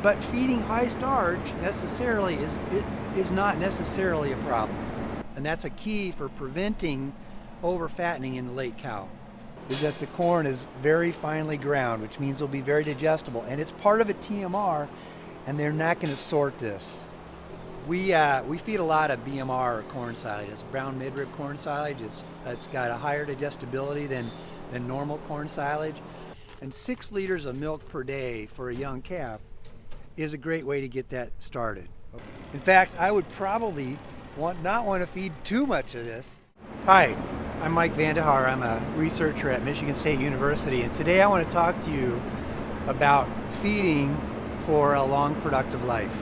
But feeding high starch necessarily is not necessarily a problem. And that's a key for preventing over-fattening in the late cow, is that the corn is very finely ground, which means it'll be very digestible. And it's part of a TMR, and they're not going to sort this. We feed a lot of BMR corn silage. It's brown midrib corn silage. It's got a higher digestibility than normal corn silage. And 6 liters of milk per day for a young calf is a great way to get that started. In fact, I would probably not want to feed too much of this. Hi, I'm Mike VandeHaar. I'm a researcher at Michigan State University, and today I want to talk to you about feeding for a long, productive life.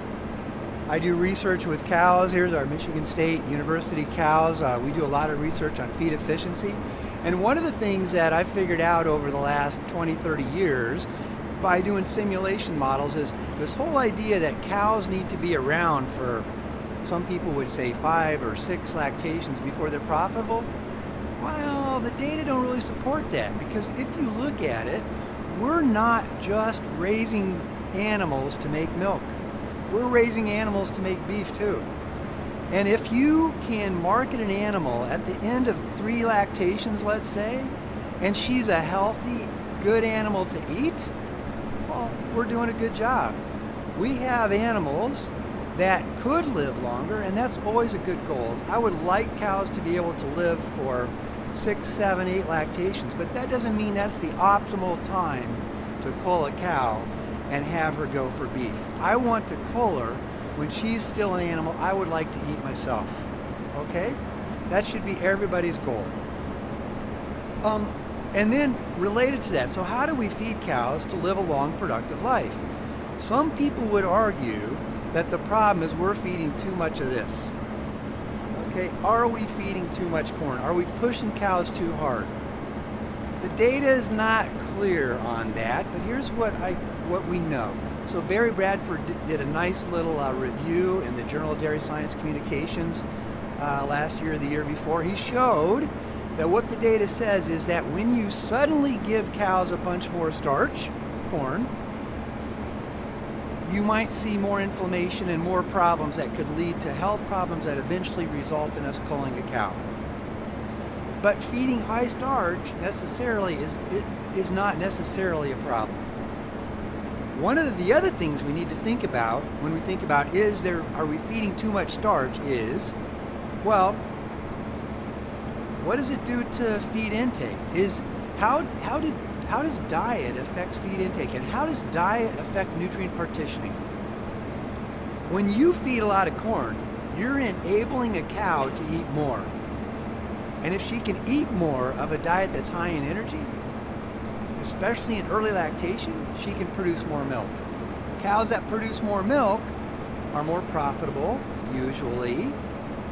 I do research with cows. Here's our Michigan State University cows. We do a lot of research on feed efficiency. And one of the things that I've figured out over the last 20, 30 years by doing simulation models is this whole idea that cows need to be around for, some people would say 5 or 6 lactations before they're profitable. Well, the data don't really support that, because if you look at it, we're not just raising animals to make milk. We're raising animals to make beef too. And if you can market an animal at the end of 3 lactations, let's say, and she's a healthy, good animal to eat, well, we're doing a good job. We have animals that could live longer, and that's always a good goal. I would like cows to be able to live for 6, 7, 8 lactations, but that doesn't mean that's the optimal time to cull a cow and have her go for beef. I want to cull her when she's still an animal I would like to eat myself. Okay? That should be everybody's goal. And then related to that, so how do we feed cows to live a long, productive life? Some people would argue that the problem is we're feeding too much of this. Okay, are we feeding too much corn? Are we pushing cows too hard? The data is not clear on that, but here's what we know. So Barry Bradford did a nice little review in the Journal of Dairy Science Communications last year or the year before. He showed that what the data says is that when you suddenly give cows a bunch more starch, corn, you might see more inflammation and more problems that could lead to health problems that eventually result in us culling a cow. But feeding high starch necessarily is not necessarily a problem. One of the other things we need to think about when we think about are we feeding too much starch is, well, what does it do to feed intake? How does diet affect feed intake, and how does diet affect nutrient partitioning? When you feed a lot of corn, you're enabling a cow to eat more. And if she can eat more of a diet that's high in energy, especially in early lactation, she can produce more milk. Cows that produce more milk are more profitable, usually,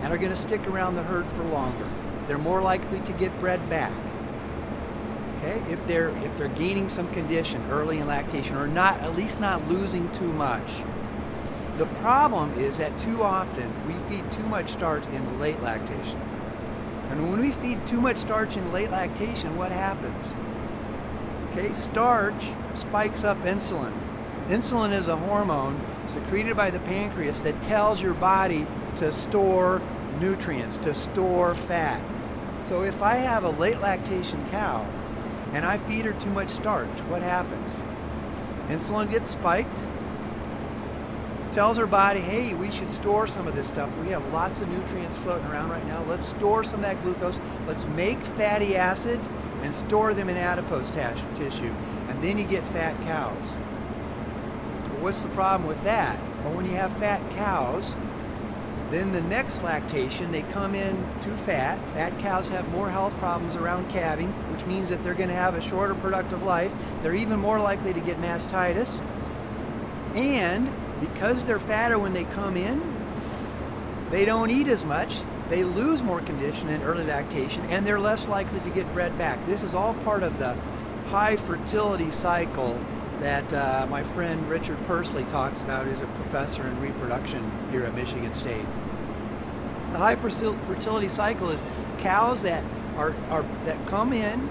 and are going to stick around the herd for longer. They're more likely to get bred back. Okay? If they're gaining some condition early in lactation, or at least not losing too much. The problem is that too often we feed too much starch in late lactation. And when we feed too much starch in late lactation, what happens? Okay, starch spikes up insulin. Insulin is a hormone secreted by the pancreas that tells your body to store nutrients, to store fat. So if I have a late lactation cow and I feed her too much starch, what happens? Insulin gets spiked, tells her body, hey, we should store some of this stuff. We have lots of nutrients floating around right now. Let's store some of that glucose. Let's make fatty acids and store them in adipose tissue. And then you get fat cows. Well, what's the problem with that? Well, when you have fat cows, then the next lactation, they come in too fat. Fat cows have more health problems around calving, which means that they're going to have a shorter productive life. They're even more likely to get mastitis. And because they're fatter when they come in, they don't eat as much. They lose more condition in early lactation, and they're less likely to get bred back. This is all part of the high fertility cycle that my friend Richard Pursley talks about, who's a professor in reproduction here at Michigan State. The high fertility cycle is cows that come in,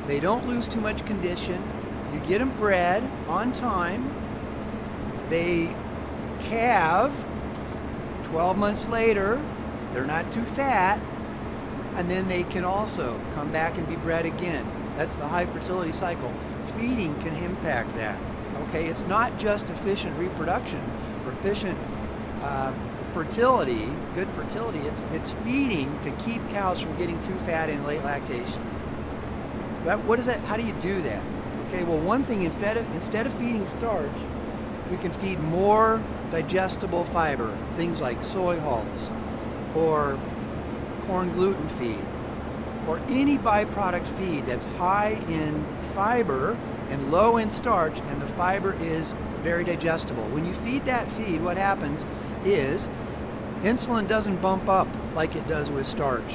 they don't lose too much condition, you get them bred on time, they calve 12 months later, they're not too fat, and then they can also come back and be bred again. That's the high fertility cycle. Feeding can impact that. Okay, it's not just efficient reproduction or efficient fertility, good fertility, it's feeding to keep cows from getting too fat in late lactation. So what is that? How do you do that? Okay, well, one thing, instead of feeding starch, we can feed more digestible fiber, things like soy hulls or corn gluten feed or any byproduct feed that's high in fiber and low in starch, and the fiber is very digestible. When you feed that feed, what happens is insulin doesn't bump up like it does with starch.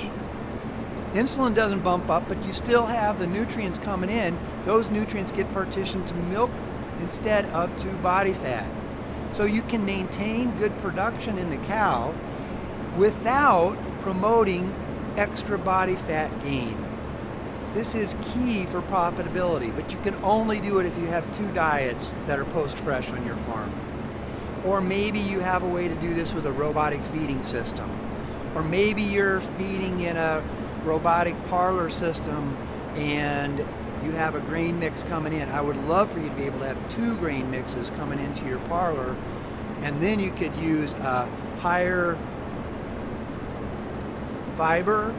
Insulin doesn't bump up, but you still have the nutrients coming in. Those nutrients get partitioned to milk instead of to body fat. So you can maintain good production in the cow without promoting extra body fat gain. This is key for profitability, but you can only do it if you have two diets that are post-fresh on your farm. Or maybe you have a way to do this with a robotic feeding system. Or maybe you're feeding in a robotic parlor system and you have a grain mix coming in. I would love for you to be able to have 2 grain mixes coming into your parlor, and then you could use a higher fiber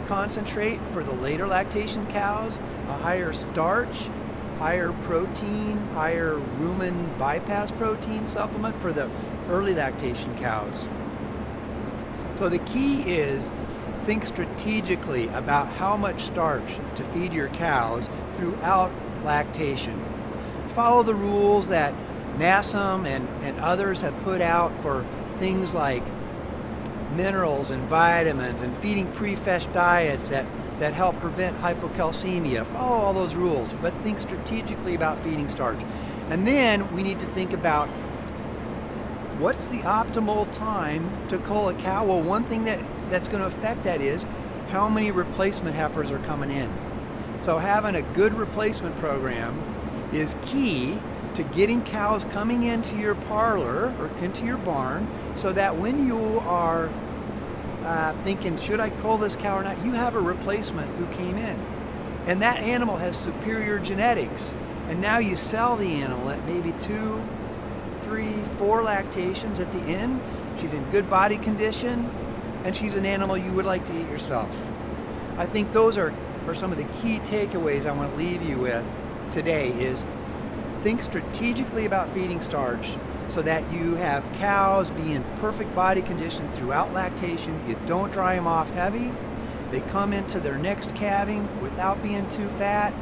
concentrate for the later lactation cows, a higher starch, higher protein, higher rumen bypass protein supplement for the early lactation cows. So the key is think strategically about how much starch to feed your cows throughout lactation. Follow the rules that NASM and others have put out for things like minerals and vitamins and feeding pre-fetch diets that help prevent hypocalcemia. Follow all those rules, but think strategically about feeding starch. And then we need to think about what's the optimal time to cull a cow. Well, one thing that's going to affect that is how many replacement heifers are coming in. So having a good replacement program is key to getting cows coming into your parlor or into your barn, so that when you are thinking, should I cull this cow or not, you have a replacement who came in. And that animal has superior genetics. And now you sell the animal at maybe 2, 3, 4 lactations at the end. She's in good body condition, and she's an animal you would like to eat yourself. I think those are some of the key takeaways I want to leave you with today is think strategically about feeding starch so that you have cows be in perfect body condition throughout lactation. You don't dry them off heavy. They come into their next calving without being too fat.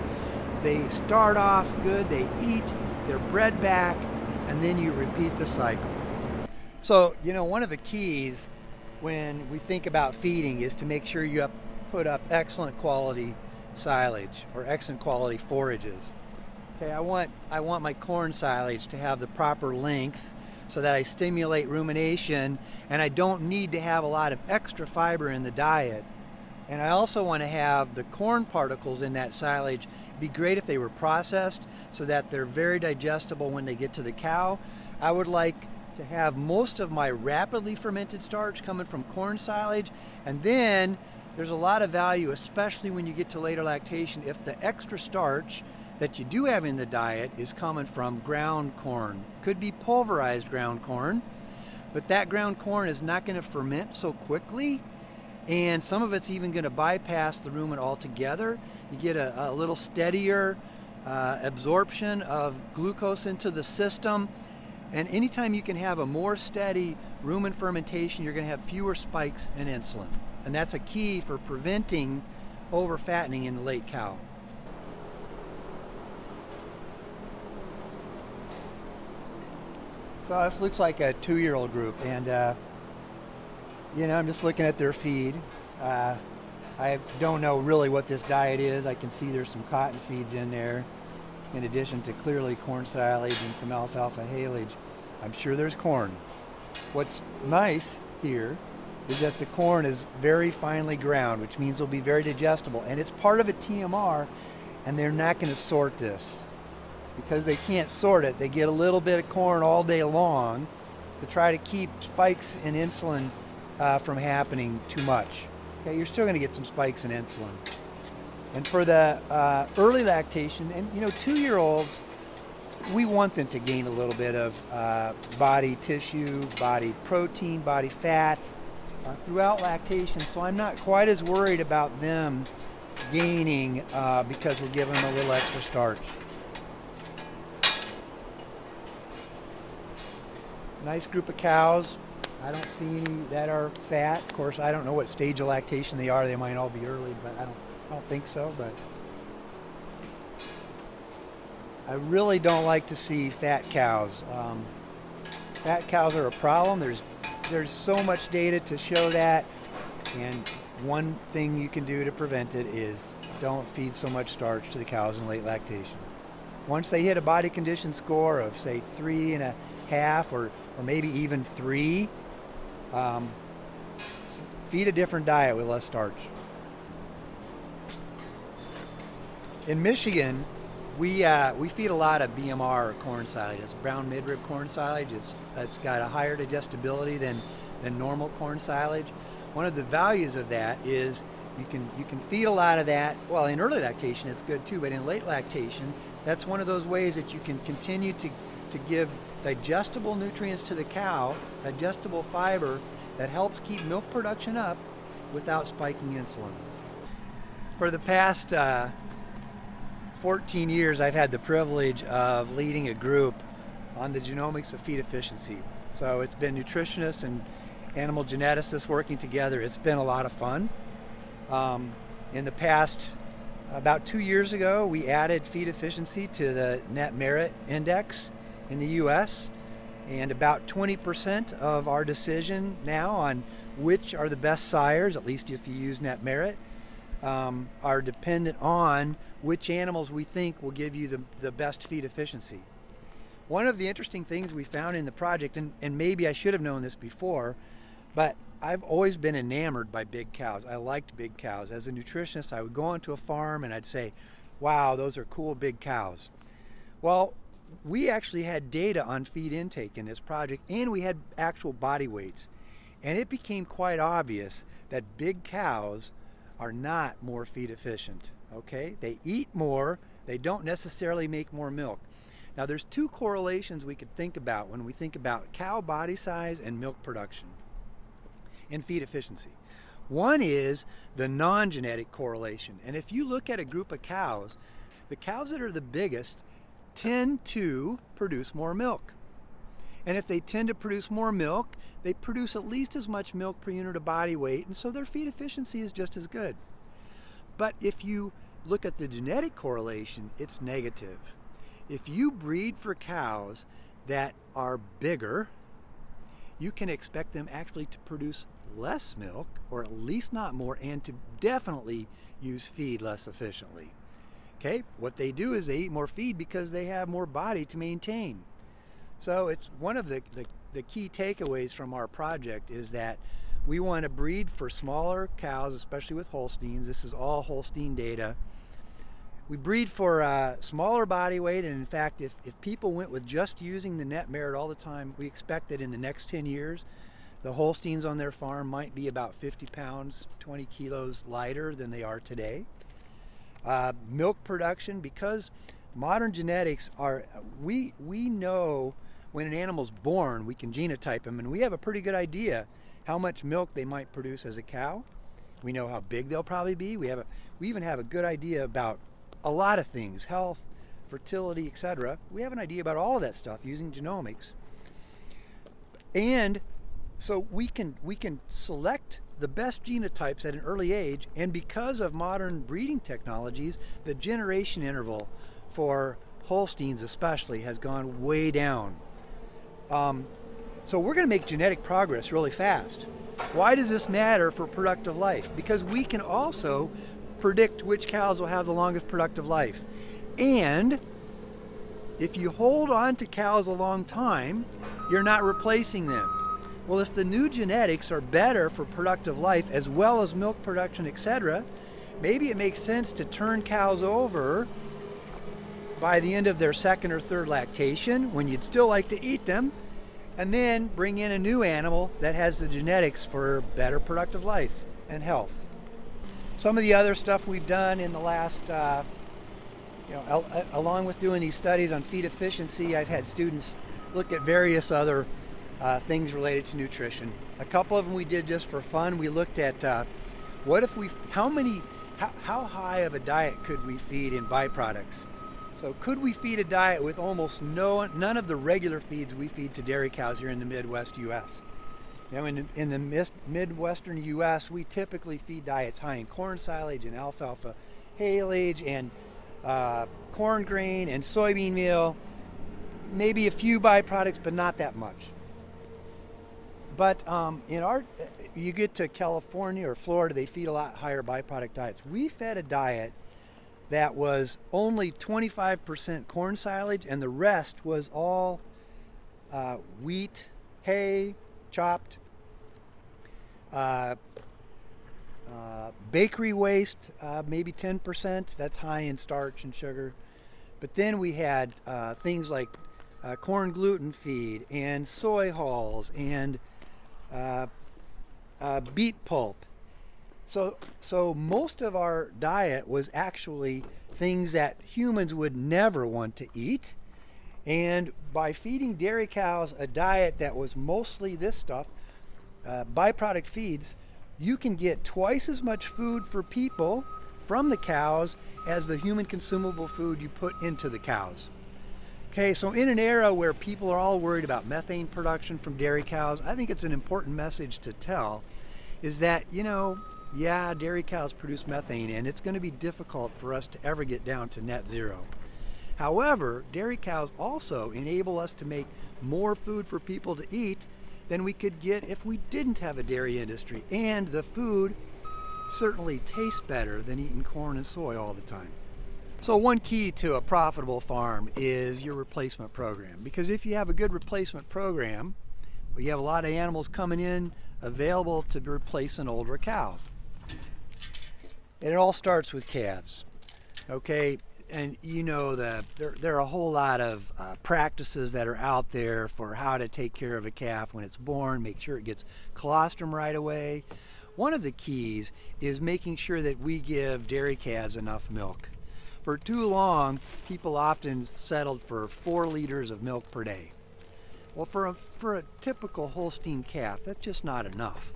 They start off good, they eat, they're bred back, and then you repeat the cycle. So, one of the keys when we think about feeding is to make sure you put up excellent quality silage or excellent quality forages. Okay, I want my corn silage to have the proper length so that I stimulate rumination, and I don't need to have a lot of extra fiber in the diet. And I also want to have the corn particles in that silage. It'd be great if they were processed so that they're very digestible when they get to the cow. I would like to have most of my rapidly fermented starch coming from corn silage, and then there's a lot of value, especially when you get to later lactation, if the extra starch that you do have in the diet is coming from ground corn. Could be pulverized ground corn, but that ground corn is not going to ferment so quickly, and some of it's even going to bypass the rumen altogether. You get a little steadier absorption of glucose into the system, and anytime you can have a more steady rumen fermentation, you're going to have fewer spikes in insulin, and that's a key for preventing over-fattening in the late cow. So this looks like a 2-year-old group, and I'm just looking at their feed. I don't know really what this diet is. I can see there's some cotton seeds in there, in addition to clearly corn silage and some alfalfa haylage. I'm sure there's corn. What's nice here is that the corn is very finely ground, which means it'll be very digestible, and it's part of a TMR, and they're not going to sort this. because they can't sort it, they get a little bit of corn all day long to try to keep spikes in insulin from happening too much. Okay, you're still going to get some spikes in insulin. And for the early lactation, and 2-year-olds, we want them to gain a little bit of body tissue, body protein, body fat throughout lactation. So I'm not quite as worried about them gaining because we're giving them a little extra starch. Nice group of cows. I don't see any that are fat. Of course, I don't know what stage of lactation they are. They might all be early, but I don't think so. But I really don't like to see fat cows. Fat cows are a problem. There's so much data to show that, and one thing you can do to prevent it is don't feed so much starch to the cows in late lactation. Once they hit a body condition score of say 3.5 or maybe even 3, feed a different diet with less starch. In Michigan, we feed a lot of BMR corn silage. It's brown midrib corn silage. It's got a higher digestibility than normal corn silage. One of the values of that is you can feed a lot of that. Well, in early lactation it's good too, but in late lactation, that's one of those ways that you can continue to give digestible nutrients to the cow, digestible fiber that helps keep milk production up without spiking insulin. For the past 14 years, I've had the privilege of leading a group on the genomics of feed efficiency. So it's been nutritionists and animal geneticists working together. It's been a lot of fun. In the past, about 2 years ago, we added feed efficiency to the Net Merit Index in the US, and about 20% of our decision now on which are the best sires, at least if you use Net Merit, are dependent on which animals we think will give you the best feed efficiency. One of the interesting things we found in the project, and maybe I should have known this before, but I've always been enamored by big cows. I liked big cows. As a nutritionist, I would go onto a farm and I'd say, wow, those are cool big cows. Well, we actually had data on feed intake in this project, and we had actual body weights. And it became quite obvious that big cows are not more feed efficient, okay? They eat more, they don't necessarily make more milk. Now there's two correlations we could think about when we think about cow body size and milk production and feed efficiency. One is the non-genetic correlation. And if you look at a group of cows, the cows that are the biggest tend to produce more milk. And if they tend to produce more milk, they produce at least as much milk per unit of body weight, and so their feed efficiency is just as good. But if you look at the genetic correlation, it's negative. If you breed for cows that are bigger, you can expect them actually to produce less milk, or at least not more, and to definitely use feed less efficiently. Okay, what they do is they eat more feed because they have more body to maintain. So it's one of the key takeaways from our project is that we want to breed for smaller cows, especially with Holsteins. This is all Holstein data. We breed for smaller body weight, and in fact, if people went with just using the Net Merit all the time, we expect that in the next 10 years, the Holsteins on their farm might be about 50 pounds, 20 kilos lighter than they are today. Milk production, because modern genetics are, we know when an animal's born, we can genotype them, and we have a pretty good idea how much milk they might produce as a cow. We know how big they'll probably be. We even have a good idea about a lot of things, health, fertility, etc. We have an idea about all of that stuff using genomics. And so we can select the best genotypes at an early age, and because of modern breeding technologies, the generation interval for Holsteins especially has gone way down. So we're going to make genetic progress really fast. Why does this matter for productive life? Because we can also predict which cows will have the longest productive life. And if you hold on to cows a long time, you're not replacing them. Well, if the new genetics are better for productive life as well as milk production, etc., maybe it makes sense to turn cows over by the end of their second or third lactation, when you'd still like to eat them, and then bring in a new animal that has the genetics for better productive life and health. Some of the other stuff we've done in the last, along with doing these studies on feed efficiency, I've had students look at various other things related to nutrition. A couple of them we did just for fun. We looked at how high of a diet could we feed in byproducts? So could we feed a diet with almost none of the regular feeds we feed to dairy cows here in the Midwest U.S.? In the Midwestern U.S., we typically feed diets high in corn silage and alfalfa haylage and corn grain and soybean meal, maybe a few byproducts, but not that much. But you get to California or Florida, they feed a lot higher byproduct diets. We fed a diet that was only 25% corn silage, and the rest was all wheat, hay, chopped, bakery waste, maybe 10%. That's high in starch and sugar. But then we had things like corn gluten feed and soy hulls and beet pulp. So most of our diet was actually things that humans would never want to eat. And by feeding dairy cows a diet that was mostly this stuff, byproduct feeds, you can get twice as much food for people from the cows as the human consumable food you put into the cows. Okay, so in an era where people are all worried about methane production from dairy cows, I think it's an important message to tell is that, dairy cows produce methane, and it's going to be difficult for us to ever get down to net zero. However, dairy cows also enable us to make more food for people to eat than we could get if we didn't have a dairy industry. And the food certainly tastes better than eating corn and soy all the time. So one key to a profitable farm is your replacement program. Because if you have a good replacement program, you have a lot of animals coming in available to replace an older cow. And it all starts with calves. Okay, and there are a whole lot of practices that are out there for how to take care of a calf when it's born, make sure it gets colostrum right away. One of the keys is making sure that we give dairy calves enough milk. For too long, people often settled for 4 liters of milk per day. Well, for a typical Holstein calf, that's just not enough.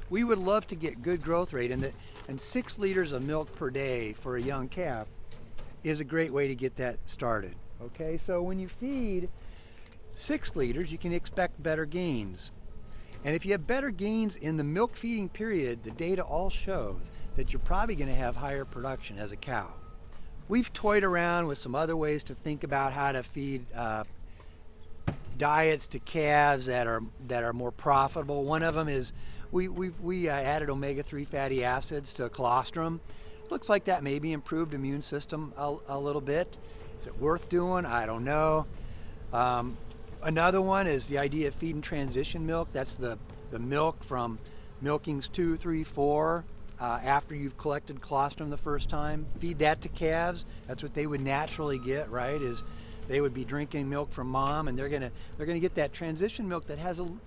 We would love to get good growth rate, and 6 liters of milk per day for a young calf is a great way to get that started. Okay, so when you feed 6 liters, you can expect better gains. And if you have better gains in the milk feeding period, the data all shows that you're probably going to have higher production as a cow. We've toyed around with some other ways to think about how to feed diets to calves that are more profitable. One of them is we added omega-3 fatty acids to colostrum. Looks like that maybe improved immune system a little bit. Is it worth doing? I don't know. Another one is the idea of feeding transition milk. That's the milk from milkings 2, 3, 4 after you've collected colostrum the first time. Feed that to calves. That's what they would naturally get, right? Is they would be drinking milk from mom, and they're gonna get that transition milk that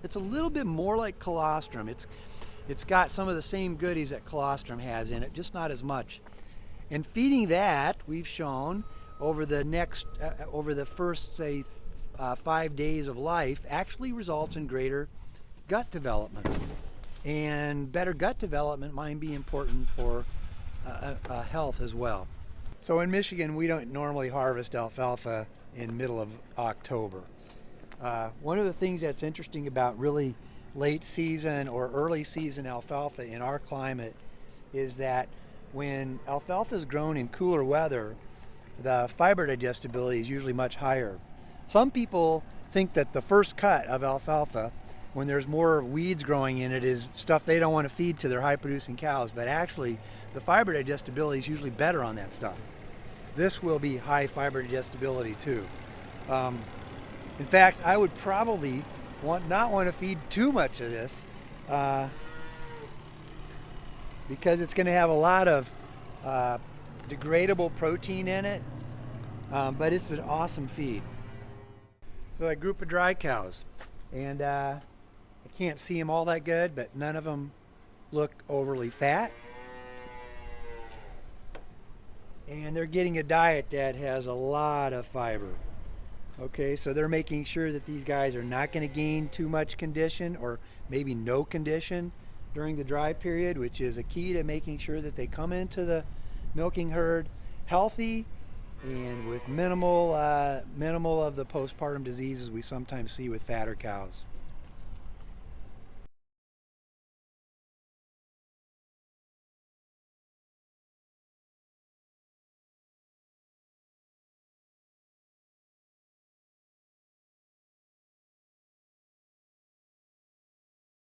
it's a little bit more like colostrum. It's got some of the same goodies that colostrum has in it, just not as much. And feeding that, we've shown over the first, say, 5 days of life, actually results in greater gut development. And better gut development might be important for health as well. So in Michigan, we don't normally harvest alfalfa in middle of October. One of the things that's interesting about really late season or early season alfalfa in our climate is that when alfalfa is grown in cooler weather, the fiber digestibility is usually much higher. Some people think that the first cut of alfalfa, when there's more weeds growing in it, is stuff they don't want to feed to their high producing cows, but actually the fiber digestibility is usually better on that stuff. This will be high fiber digestibility too. In fact, I would probably not want to feed too much of this because it's going to have a lot of degradable protein in it, But it's an awesome feed. So a group of dry cows, and I can't see them all that good, but none of them look overly fat. And they're getting a diet that has a lot of fiber. Okay, so they're making sure that these guys are not going to gain too much condition or maybe no condition during the dry period, which is a key to making sure that they come into the milking herd healthy and with minimal of the postpartum diseases we sometimes see with fatter cows.